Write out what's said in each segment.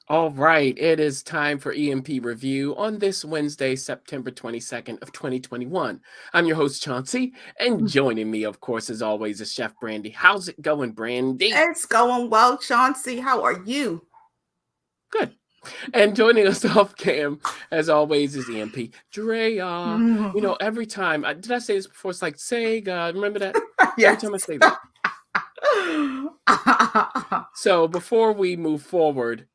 All right, it is time for EMP review on this Wednesday, September 22nd of 2021. I'm your host Chauncey, and joining me, of course, as always, is Chef Brandy. How's it going, Brandy? It's going well, Chauncey. How are you? Good. And joining us off cam, as always, is EMP Drea. Every time, did I say this before? It's like Sega. Remember that? Every Yes. time I say that. So before we move forward,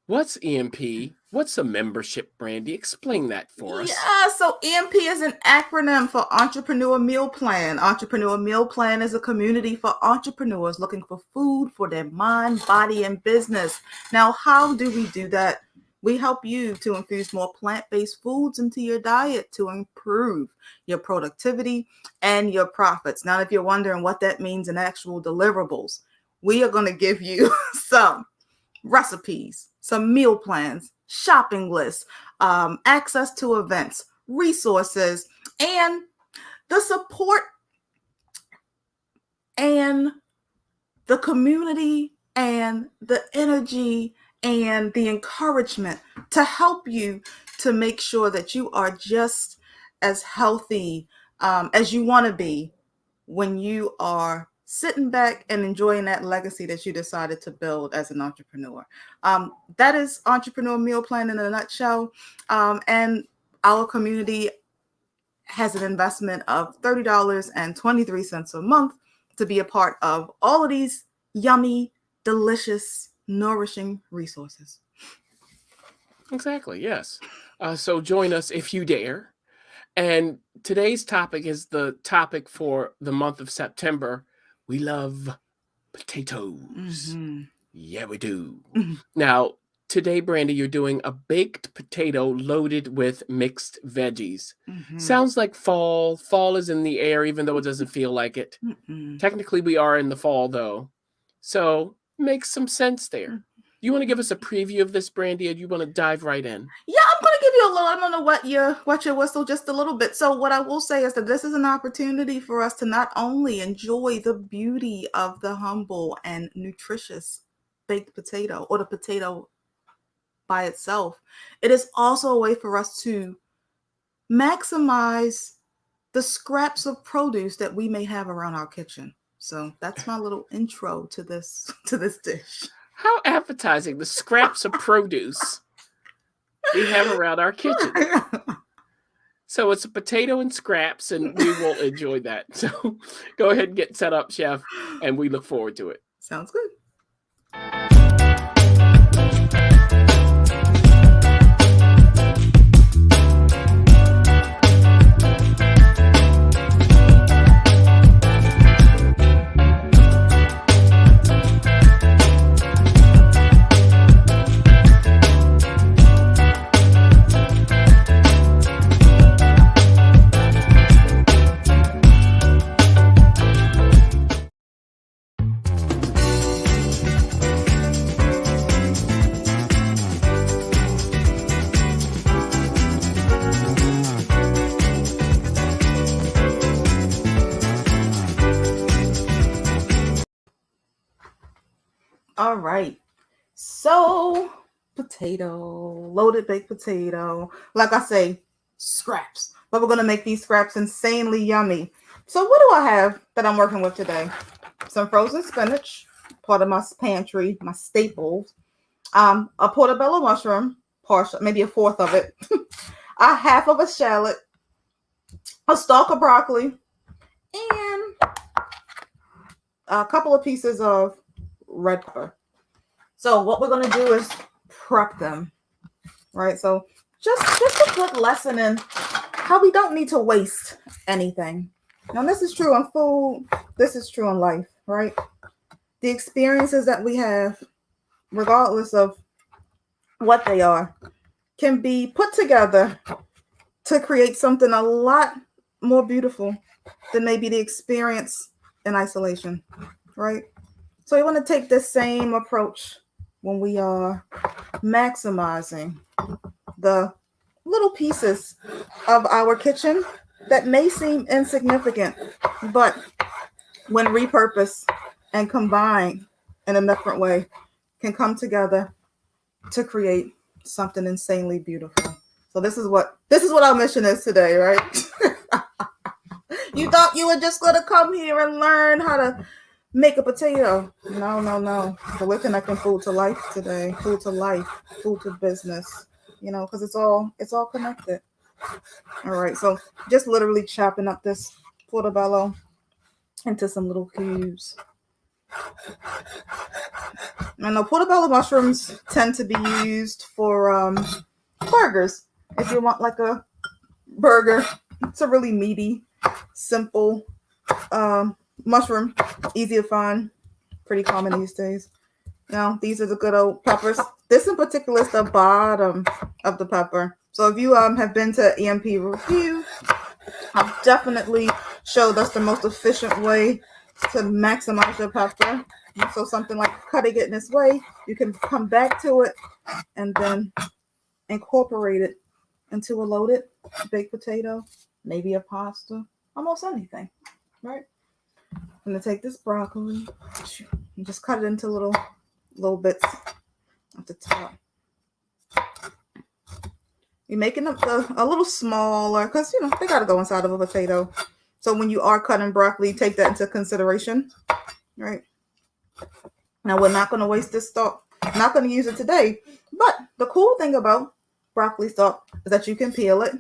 what's EMP? What's a membership, Brandy? Explain that for us. So EMP is an acronym for Entrepreneur Meal Plan. Entrepreneur Meal Plan is a community for entrepreneurs looking for food for their mind, body, and business. Now, how do we do that? We help you to infuse more plant-based foods into your diet to improve your productivity and your profits. Now, if you're wondering what that means in actual deliverables, we are going to give you some recipes, some meal plans, shopping lists, access to events, resources, and the support and the community and the energy and the encouragement to help you to make sure that you are just as healthy as you want to be when you are sitting back and enjoying that legacy that you decided to build as an entrepreneur. That is Entrepreneur Meal Plan in a nutshell. And our community has an investment of $30.23 a month to be a part of all of these yummy, delicious, nourishing resources. Exactly, yes. So join us if you dare. And today's topic is the topic for the month of September. We love potatoes. Mm-hmm. Yeah, we do. Now, today, Brandy, you're doing a baked potato loaded with mixed veggies. Mm-hmm. Sounds like fall. Fall is in the air, even though it doesn't feel like it. Technically, we are in the fall, though. So, makes some sense there. You want to give us a preview of this, Brandy, or do you want to dive right in? Yeah, I'm going to give you a little. I'm going to wet your whistle just a little bit. So what I will say is that this is an opportunity for us to not only enjoy the beauty of the humble and nutritious baked potato or the potato by itself, it is also a way for us to maximize the scraps of produce that we may have around our kitchen. So that's my little intro to this dish. How appetizing, the scraps of produce we have around our kitchen. So it's a potato and scraps, and we will enjoy that. So go ahead and get set up, Chef, and we look forward to it. Sounds good. All right. So, potato, loaded baked potato. Like I say, scraps. But we're going to make these scraps insanely yummy. So, what do I have that I'm working with today? Some frozen spinach, part of my pantry, my staples. A portobello mushroom, partial, maybe a fourth of it. A half of a shallot, a stalk of broccoli, and a couple of pieces of red pepper. So what we're going to do is prep them, right? So just a good lesson in how we don't need to waste anything. Now, this is true in food. This is true in life, right? The experiences that we have, regardless of what they are, can be put together to create something a lot more beautiful than maybe the experience in isolation, right? So you want to take this same approach when we are maximizing the little pieces of our kitchen that may seem insignificant, but when repurposed and combined in a different way, can come together to create something insanely beautiful. So this is what our mission is today, right? You thought you were just gonna come here and learn how to make a potato. No, no, no. So we're connecting food to life today. Food to life, food to business. You know, because it's all connected. All right. So just literally chopping up this portobello into some little cubes. And the portobello mushrooms tend to be used for burgers. If you want like a burger, it's a really meaty, simple mushroom, easy to find, pretty common these days. Now, these are the good old peppers. This in particular is the bottom of the pepper. So if you have been to EMP Review, I've definitely showed us the most efficient way to maximize your pepper. So something like cutting it in this way, you can come back to it and then incorporate it into a loaded baked potato, maybe a pasta, almost anything, right? I'm gonna take this broccoli and just cut it into little bits at the top. You're making them a little smaller because you know they gotta go inside of a potato. So when you are cutting broccoli, take that into consideration, right? Now we're not gonna waste this stalk. Not gonna use it today. But the cool thing about broccoli stalk is that you can peel it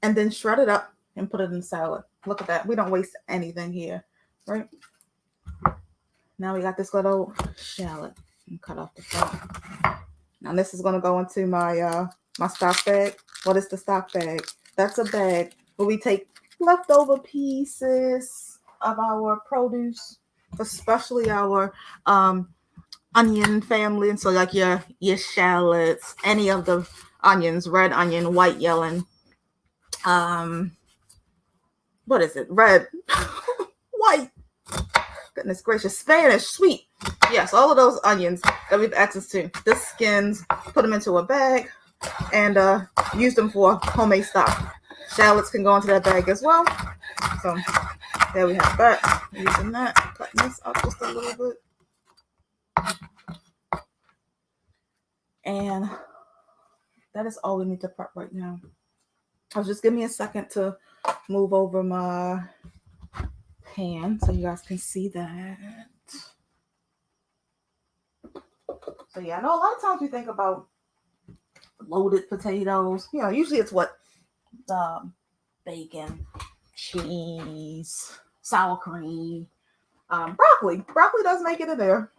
and then shred it up and put it in salad. Look at that. We don't waste anything here, right? Now we got this little shallot and cut off the top. Now this is gonna go into my my stock bag. What is the stock bag? That's a bag where we take leftover pieces of our produce, especially our onion family. And so like your shallots, any of the onions, red onion, white yellow, what is it? Red, white, goodness gracious, Spanish, sweet. Yes, all of those onions that we've access to. The skins, put them into a bag and use them for homemade stock. Shallots can go into that bag as well. So there we have that. Using that, cutting this up just a little bit. And that is all we need to prep right now. Just give me a second to move over my pan so you guys can see that. So yeah, I know a lot of times we think about loaded potatoes. You know, usually it's what? Bacon, cheese, sour cream, broccoli. Broccoli does make it in there.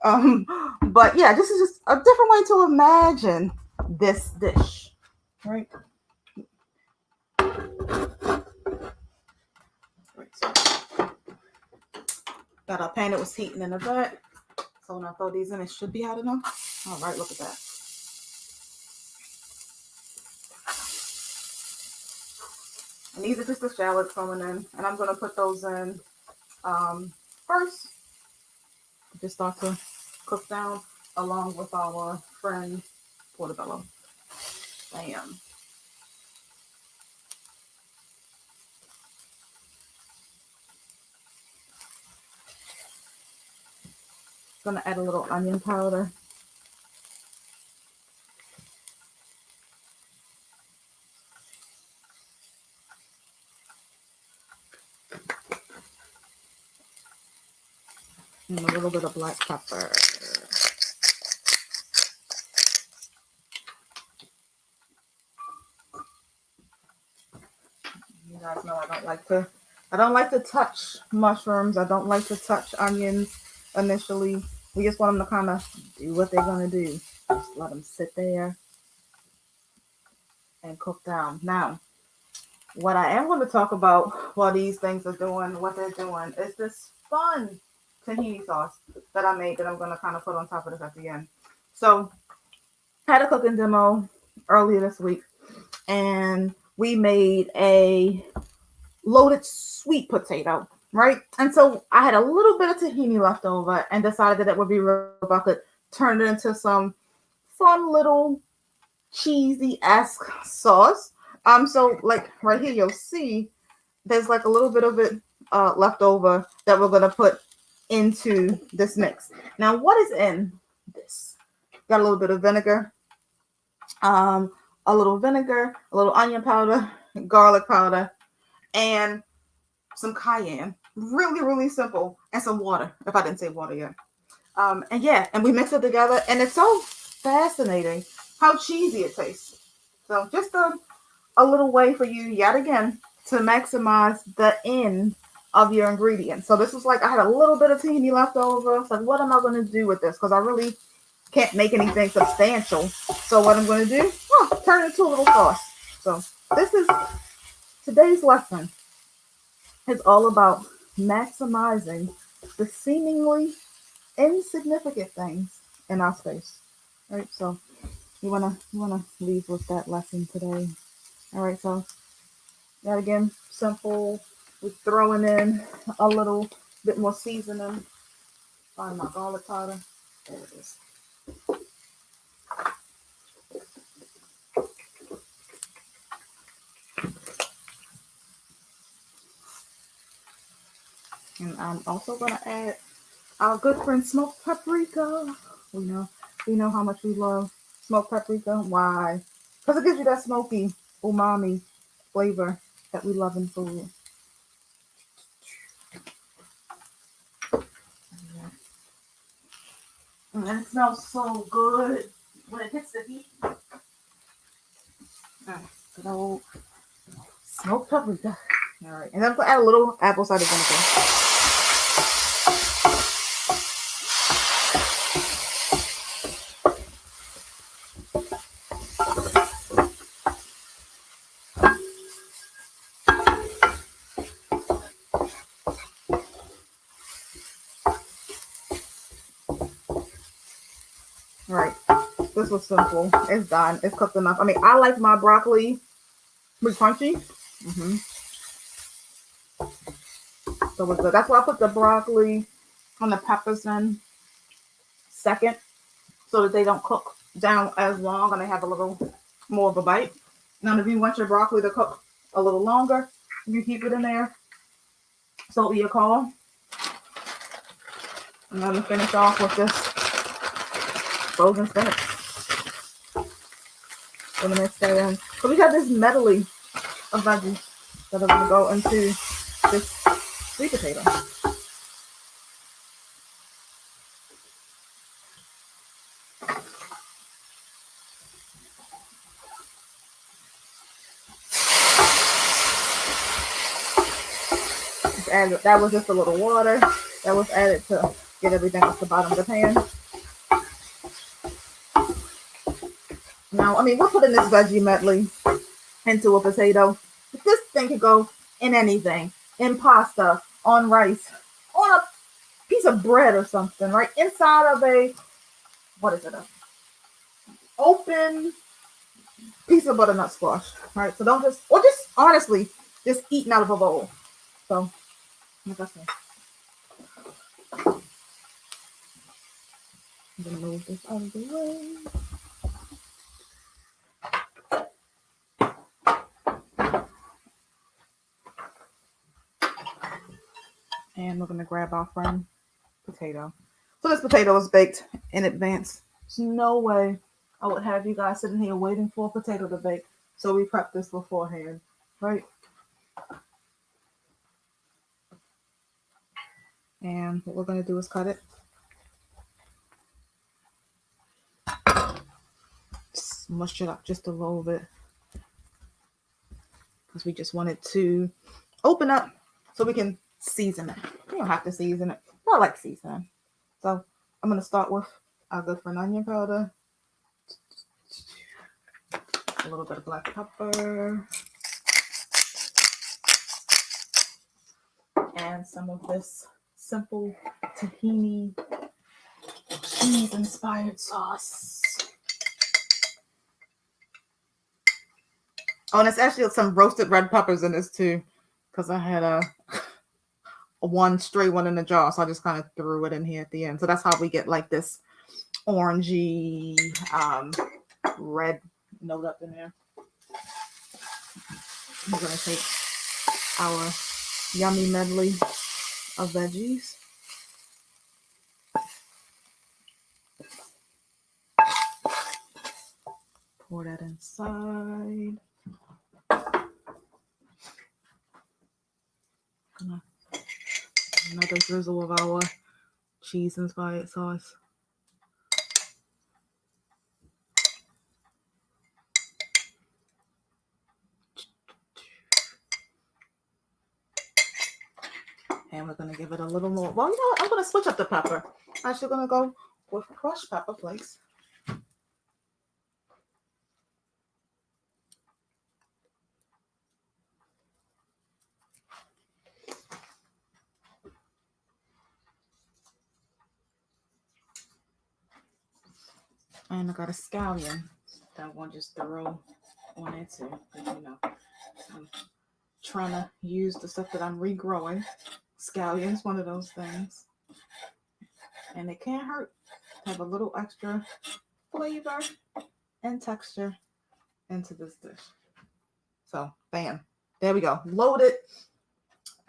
But yeah, this is just a different way to imagine this dish, right? So got our pan that was heating in the back. So when I throw these in, it should be hot enough. All right, look at that. And these are just the shallots coming in, and I'm gonna put those in first. Just start to cook down along with our friend portobello. Bam. Gonna add a little onion powder. And a little bit of black pepper. You guys know I don't like to touch mushrooms. I don't like to touch onions initially. We just want them to kind of do what they're gonna do. Just let them sit there and cook down. Now, what I am going to talk about while these things are doing what they're doing is this fun tahini sauce that I made that I'm going to kind of put on top of this at the end. So I had a cooking demo earlier this week and we made a loaded sweet potato, right? And so I had a little bit of tahini left over and decided that it would be real if I could turn it into some fun little cheesy-esque sauce. So like right here, you'll see there's like a little bit of it left over that we're gonna put into this mix. Now, what is in this? Got a little bit of vinegar, a little vinegar, a little onion powder, garlic powder, and some cayenne. Really, really simple. And some water, if I didn't say water yet. And yeah, and we mix it together, and it's so fascinating how cheesy it tastes. So just a little way for you, yet again, to maximize the end of your ingredients. So this was like, I had a little bit of tahini left over. It's like, what am I going to do with this? Because I really can't make anything substantial. So what I'm going to do, turn it into a little sauce. So this is today's lesson. It's all about maximizing the seemingly insignificant things in our space. All right, so you wanna leave with that lesson today. All right, so that again, simple. We're throwing in a little bit more seasoning. Find my garlic powder. There it is. And I'm also gonna add our good friend smoked paprika. We know how much we love smoked paprika. Why? Because it gives you that smoky umami flavor that we love in food. And it smells so good when it hits the heat. Good old smoked paprika. All right, and then I'm gonna add a little apple cider vinegar. All right, this was simple. It's done. It's cooked enough. I mean, I like my broccoli be crunchy. So it's good. That's why I put the broccoli and the peppers in second, so that they don't cook down as long and they have a little more of a bite. Now, if you want your broccoli to cook a little longer, you keep it in there. So your call. I'm gonna finish off with this frozen spinach. Gonna mix that in. So we got this medley of veggies that are gonna go into this sweet potato. That was just a little water that was added to get everything off the bottom of the pan. Now, I mean, we're putting this veggie medley into a potato. This thing could go in anything, in pasta, on rice, on a piece of bread or something, right? Inside of what is it? An open piece of butternut squash, right? So don't just honestly, just eating out of a bowl. So, like I said, I'm gonna move this out of the way. And we're gonna grab our friend potato. So this potato is baked in advance. There's no way I would have you guys sitting here waiting for a potato to bake. So we prepped this beforehand, right? And what we're gonna do is cut it. Just mush it up just a little bit. Because we just want it to open up so we can season it. You don't have to season it. I like seasoning. So I'm gonna start with our good friend onion powder. A little bit of black pepper. And some of this simple tahini cheese inspired sauce. Oh, and it's actually some roasted red peppers in this too, because I had a one stray one in the jar, so I just kind of threw it in here at the end. So that's how we get like this orangey red note up in there. We're gonna take our yummy medley of veggies. pour that inside. Another drizzle of our cheese inspired sauce. And we're going to give it a little more. Well, you know what? I'm going to switch up the pepper. I'm actually going to go with crushed pepper flakes. And I got a scallion that I want to just throw on it too. You know, I'm trying to use the stuff that I'm regrowing. Scallion's one of those things. And it can't hurt to have a little extra flavor and texture into this dish. So, bam. There we go. Loaded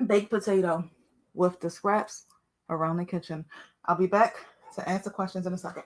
baked potato with the scraps around the kitchen. I'll be back to answer questions in a second.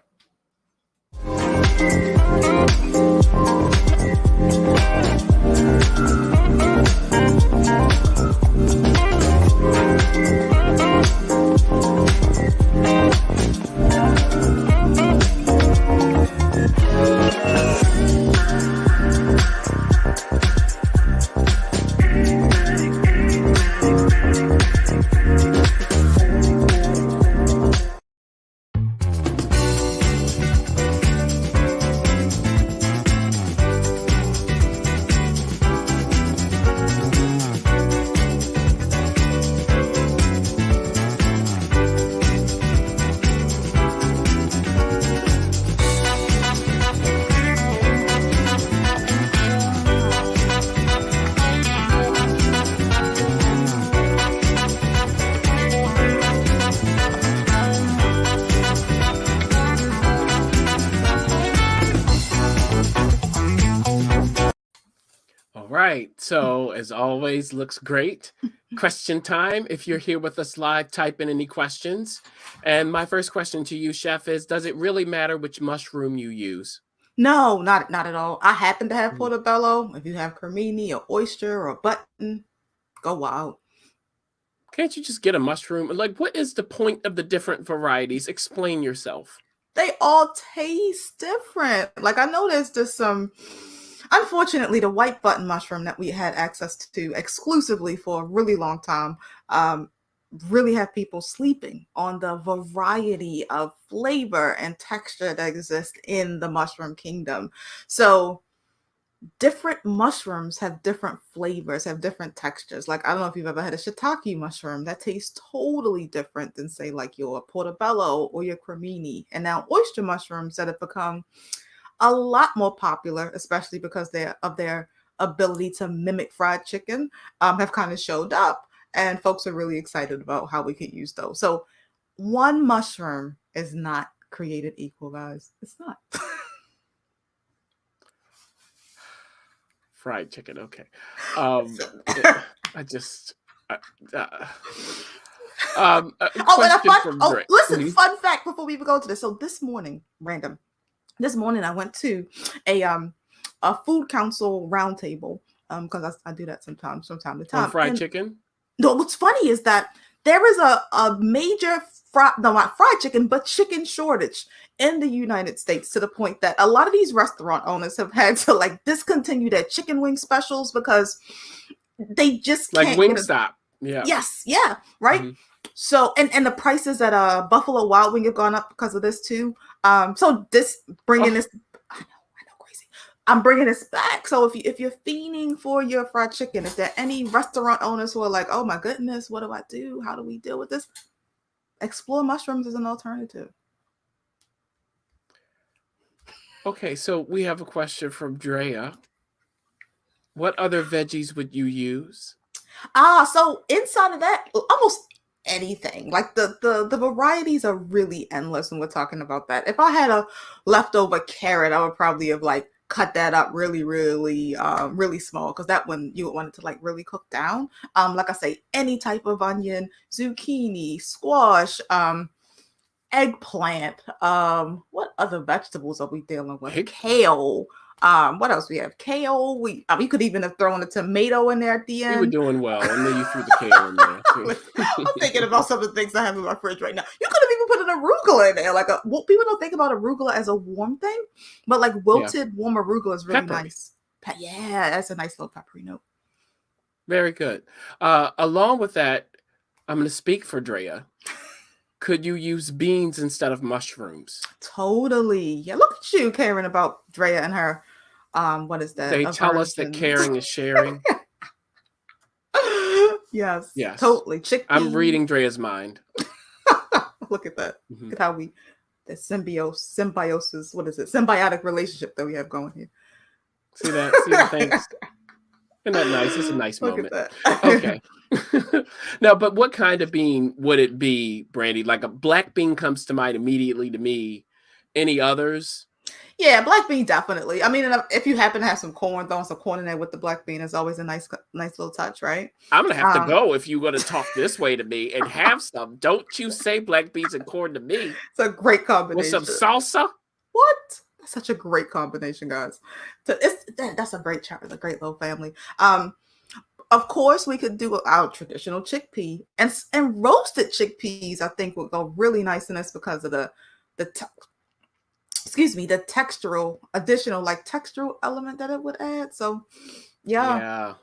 Right. So, as always, looks great. Question time. If you're here with us live, type in any questions. And my first question to you, Chef, is does it really matter which mushroom you use? No, not at all. I happen to have portobello. If you have cremini or oyster or button, go wild. Can't you just get a mushroom? Like, what is the point of the different varieties? Explain yourself. They all taste different. Like, I know there's just some... Unfortunately, the white button mushroom that we had access to exclusively for a really long time really have people sleeping on the variety of flavor and texture that exists in the mushroom kingdom. So different mushrooms have different flavors, have different textures. Like, I don't know if you've ever had a shiitake mushroom that tastes totally different than, say, like your portobello or your cremini. And now oyster mushrooms that have become a lot more popular, especially because of their ability to mimic fried chicken, have kind of showed up, and folks are really excited about how we can use those. So one mushroom is not created equal, guys. It's not. Fried chicken, okay. Listen, fun fact before we even go to this. So this morning, I went to a food council roundtable because I do that from time to time. On fried chicken? No, what's funny is that there is a major not fried chicken, but chicken shortage in the United States, to the point that a lot of these restaurant owners have had to like discontinue their chicken wing specials because they just can't. Like Wingstop. Yeah. Yes. Yeah. Right. Mm-hmm. So, and the prices at Buffalo Wild Wing have gone up because of this too. So this bringing this, I know, crazy. I'm bringing this back. So if you're fiending for your fried chicken, if there are any restaurant owners who are like, oh my goodness, what do I do? How do we deal with this? Explore mushrooms as an alternative. Okay, so we have a question from Drea. What other veggies would you use? So inside of that, almost anything. Like the varieties are really endless when we're talking about that. If I had a leftover carrot, I would probably have like cut that up really, really, really small, because that one you would want it to like really cook down. Like I say, any type of onion, zucchini, squash, eggplant. What other vegetables are we dealing with? Egg? Kale. What else we have? Kale. We could even have thrown a tomato in there at the You were end. doing well, and then you threw the kale in there too. I'm thinking about some of the things I have in my fridge right now. You could have even put an arugula in there. Well, people don't think about arugula as a warm thing, but like wilted warm arugula is really Peppery. nice. Yeah, that's a nice little peppery note. Very good. Along with that, I'm going to speak for Drea. Could you use beans instead of mushrooms? Totally. Yeah, look at you caring about Drea and her. What is that? They tell us that caring is sharing. Yes. Yes. Totally. Chickpeas. I'm reading Drea's mind. Look at that. Mm-hmm. Look at how the symbiosis, what is it? Symbiotic relationship that we have going here. See that? See the things? Isn't that nice? It's a nice moment. Look at that. Okay. Now, but what kind of bean would it be, Brandy? Like a black bean comes to mind immediately to me. Any others? Yeah, black bean definitely. I mean, if you happen to have some corn, throwing some corn in there with the black bean is always a nice little touch, right? I'm gonna have to go if you're gonna talk this way to me and have some. Don't you say black beans and corn to me. It's a great combination. With some salsa. What? That's such a great combination, guys. So that's a great chart, a great little family. Of course, we could do our traditional chickpea and roasted chickpeas. I think would go really nice in this because of the textural element that it would add. So, yeah,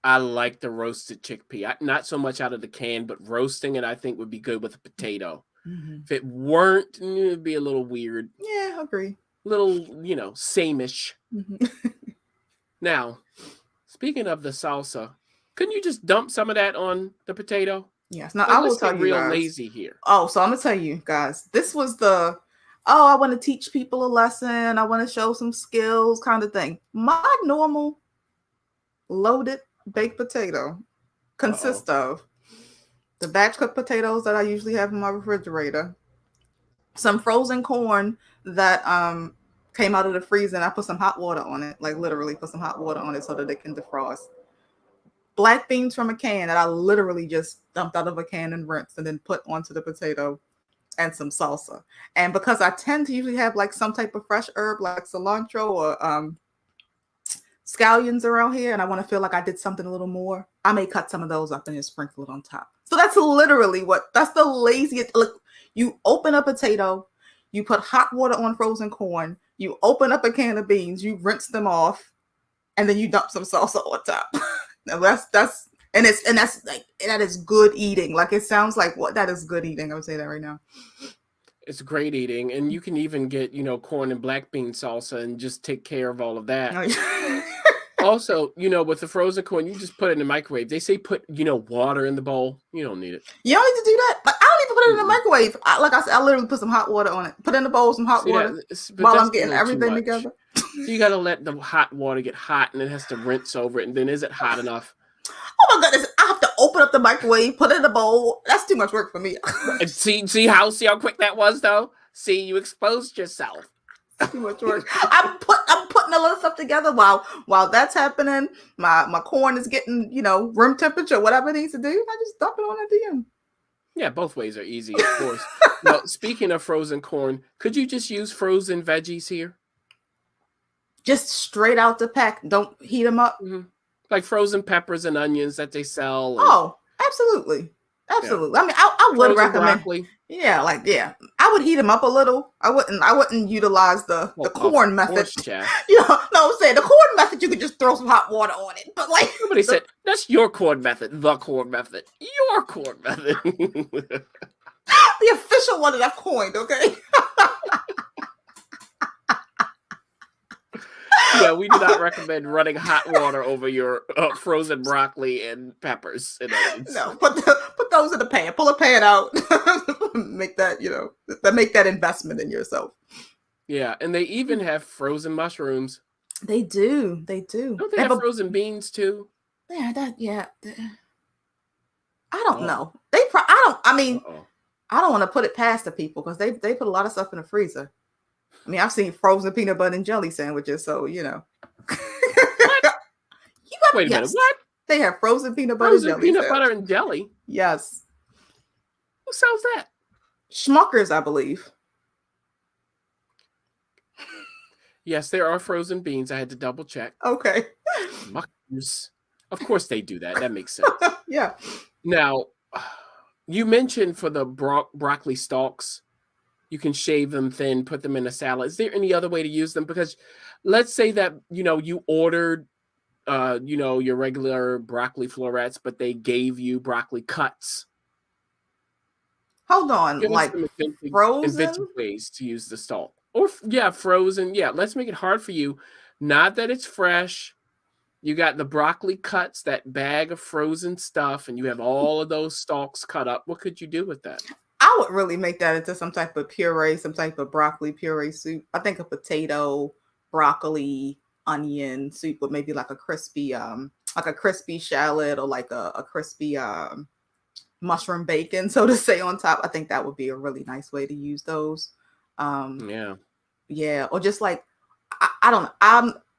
I like the roasted chickpea. Not so much out of the can, but roasting it I think would be good with a potato. Mm-hmm. If it weren't, it'd be a little weird. Yeah, I agree. Little, same-ish. Mm-hmm. Now, speaking of the salsa, couldn't you just dump some of that on the potato? Yes. Now, I will tell you, real guys. Lazy here. Oh, so I'm gonna tell you guys, this was I want to teach people a lesson. I want to show some skills kind of thing. My normal loaded baked potato consists of the batch cooked potatoes that I usually have in my refrigerator, some frozen corn that came out of the freezer, and I put some hot water on it, like literally put some hot water on it so that it can defrost. Black beans from a can that I literally just dumped out of a can and rinsed and then put onto the potato, and some salsa. And because I tend to usually have like some type of fresh herb like cilantro or scallions around here, and I want to feel like I did something a little more, I may cut some of those up and just sprinkle it on top. So that's literally that's the laziest. Look, you open a potato, you put hot water on frozen corn, you open up a can of beans, you rinse them off, and then you dump some salsa on top. Now that's that is good eating. Like it sounds like that is good eating. I would say that right now. It's great eating, and you can even get corn and black bean salsa and just take care of all of that. Also, with the frozen corn, you just put it in the microwave. They say put water in the bowl. You don't need it. You don't need to do that. But I don't even put it in the microwave. Like I said, I literally put some hot water on it. Put in the bowl some hot water while I'm getting everything together. So you got to let the hot water get hot, and it has to rinse over it. And then is it hot enough? Oh my goodness! I have to open up the microwave, put it in the bowl. That's too much work for me. see how quick that was, though. See, you exposed yourself. Too much work. I'm putting a lot of stuff together while that's happening. My corn is getting room temperature, whatever it needs to do. I just dump it on at the end. Yeah, both ways are easy, of course. Now, speaking of frozen corn, could you just use frozen veggies here? Just straight out the pack. Don't heat them up. Mm-hmm. Like frozen peppers and onions that they sell. Oh, absolutely. Yeah. I mean, I would recommend. Broccoli. Yeah, I would heat them up a little. I wouldn't utilize the corn method. No, I'm saying the corn method. You could just throw some hot water on it. But somebody said that's your corn method. The corn method. Your corn method. The official one that I've coined. Okay. Yeah, we do not recommend running hot water over your frozen broccoli and peppers and onions. No, put those in the pan. Pull a pan out. Make that, make that investment in yourself. Yeah, and they even have frozen mushrooms. They do. Don't they have frozen beans too? Yeah, I don't know. I don't want to put it past the people because they put a lot of stuff in the freezer. I mean, I've seen frozen peanut butter and jelly sandwiches, so What? Wait a minute, what? They have frozen peanut butter and jelly. Peanut butter and jelly? Yes. Who sells that? Schmuckers, I believe. Yes, there are frozen beans. I had to double check. Okay. Schmuckers. Of course they do that. That makes sense. Yeah. Now, you mentioned for the broccoli stalks, you can shave them thin, put them in a salad. Is there any other way to use them? Because let's say that, you ordered, your regular broccoli florets, but they gave you broccoli cuts. Hold on, Give us like some inventive frozen? ways to use the stalk. Or, frozen. Yeah, let's make it hard for you. Not that it's fresh. You got the broccoli cuts, that bag of frozen stuff, and you have all of those stalks cut up. What could you do with that? I would really make that into some type of puree, some type of broccoli puree soup. I think a potato, broccoli, onion soup with maybe like a crispy shallot or like a crispy mushroom bacon, so to say, on top. I think that would be a really nice way to use those. Yeah. Yeah, or just like I don't know.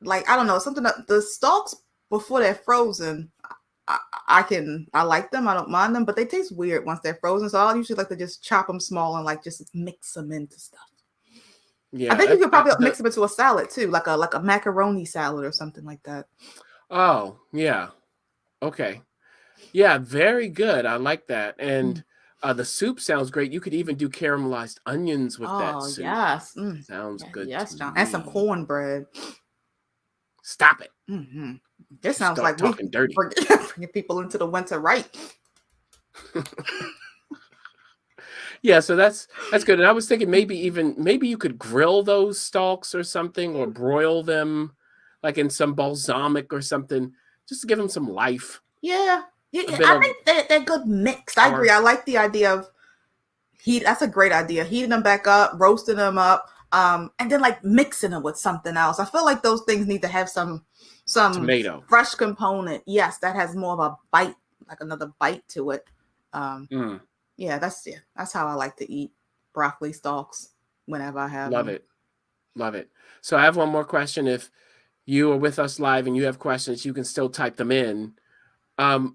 I don't know, something that the stalks before they're frozen. I like them. I don't mind them, but they taste weird once they're frozen. So I usually like to just chop them small and like just mix them into stuff. Yeah. I think you could probably mix them into a salad too, like a macaroni salad or something like that. Oh, yeah. Okay. Yeah, very good. I like that. And the soup sounds great. You could even do caramelized onions with that Oh soup. yes. Sounds good Yes, to John. And some me. cornbread. Stop it. Mm-hmm. This You sounds start like we talking dirty. bringing people into the winter right. Yeah, so that's good. And I was thinking maybe you could grill those stalks or something, or broil them like in some balsamic or something, just to give them some life. Yeah. A bit I of think they're good mixed. I agree. I like the idea of heat. That's a great idea. Heating them back up, roasting them up, and then like mixing them with something else. I feel like those things need to have some tomato. fresh component. Yes, that has more of a bite, like another bite to it. Yeah, that's how I like to eat broccoli stalks whenever I have Love them. it. Love it. So I have one more question. If you are with us live and you have questions, you can still type them in.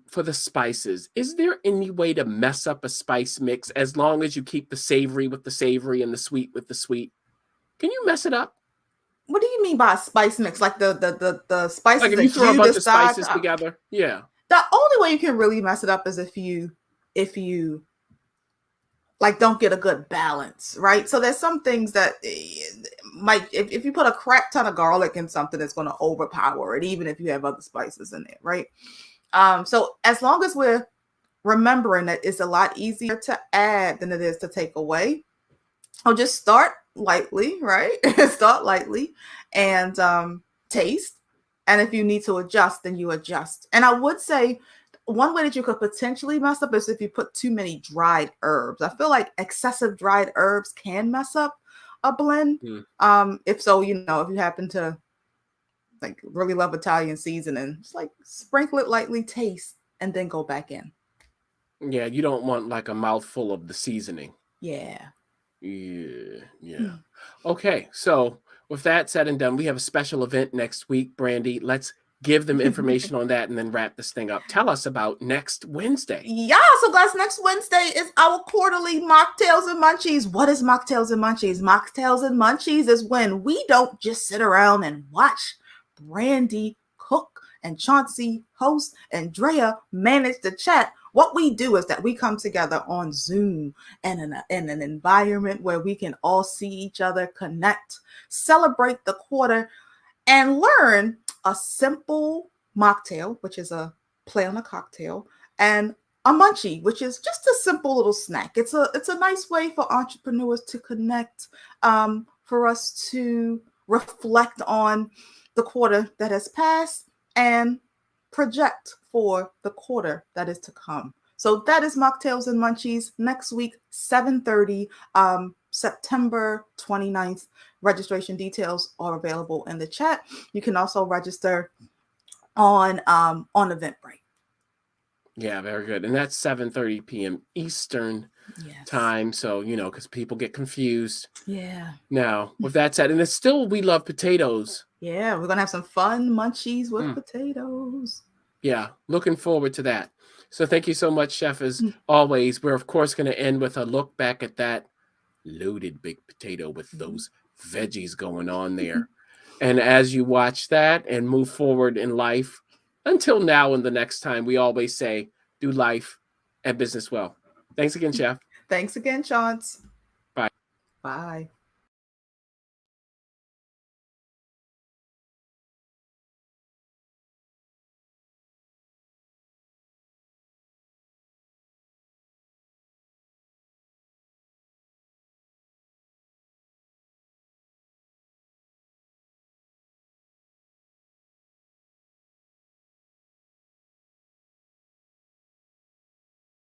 For the spices, is there any way to mess up a spice mix as long as you keep the savory with the savory and the sweet with the sweet? Can you mess it up? What do you mean by a spice mix? Like the spices Like if you that throw a you bunch of decide? spices together? Yeah. The only way you can really mess it up is if you like don't get a good balance, right? So there's some things that might, if you put a crap ton of garlic in something, it's going to overpower it, even if you have other spices in it, right? So as long as we're remembering that it's a lot easier to add than it is to take away, I'll just start lightly, right? Start lightly and taste. And if you need to adjust, then you adjust. And I would say one way that you could potentially mess up is if you put too many dried herbs. I feel like excessive dried herbs can mess up a blend. If so, if you happen to like really love Italian seasoning, just like sprinkle it lightly, taste, and then go back in. Yeah, you don't want like a mouthful of the seasoning. Yeah. Yeah. Okay, so with that said and done, we have a special event next week, Brandy. Let's give them information on that and then wrap this thing up. Tell us about next Wednesday. Yeah, so guys, next Wednesday is our quarterly Mocktails and Munchies. What is Mocktails and Munchies? Mocktails and Munchies is when we don't just sit around and watch Brandy cook and Chauncey host and Drea manage the chat. What we do is that we come together on Zoom and in an environment where we can all see each other, connect, celebrate the quarter, and learn a simple mocktail, which is a play on a cocktail, and a munchie, which is just a simple little snack. It's a nice way for entrepreneurs to connect, for us to reflect on the quarter that has passed and project for the quarter that is to come. So that is Mocktails and Munchies next week, 7:30, September 29th. Registration details are available in the chat. You can also register on Eventbrite. Yeah, very good. And that's 7:30 p.m. Eastern time. So, because people get confused. Yeah. Now, with that said, and it's still We Love Potatoes. Yeah, we're going to have some fun munchies with potatoes. Yeah, looking forward to that. So thank you so much, Chef. As always, we're of course going to end with a look back at that loaded baked potato with those veggies going on there. And as you watch that and move forward in life, until now and the next time, we always say, do life and business well. Thanks again, Chef. Thanks again, Chance. Bye. Bye.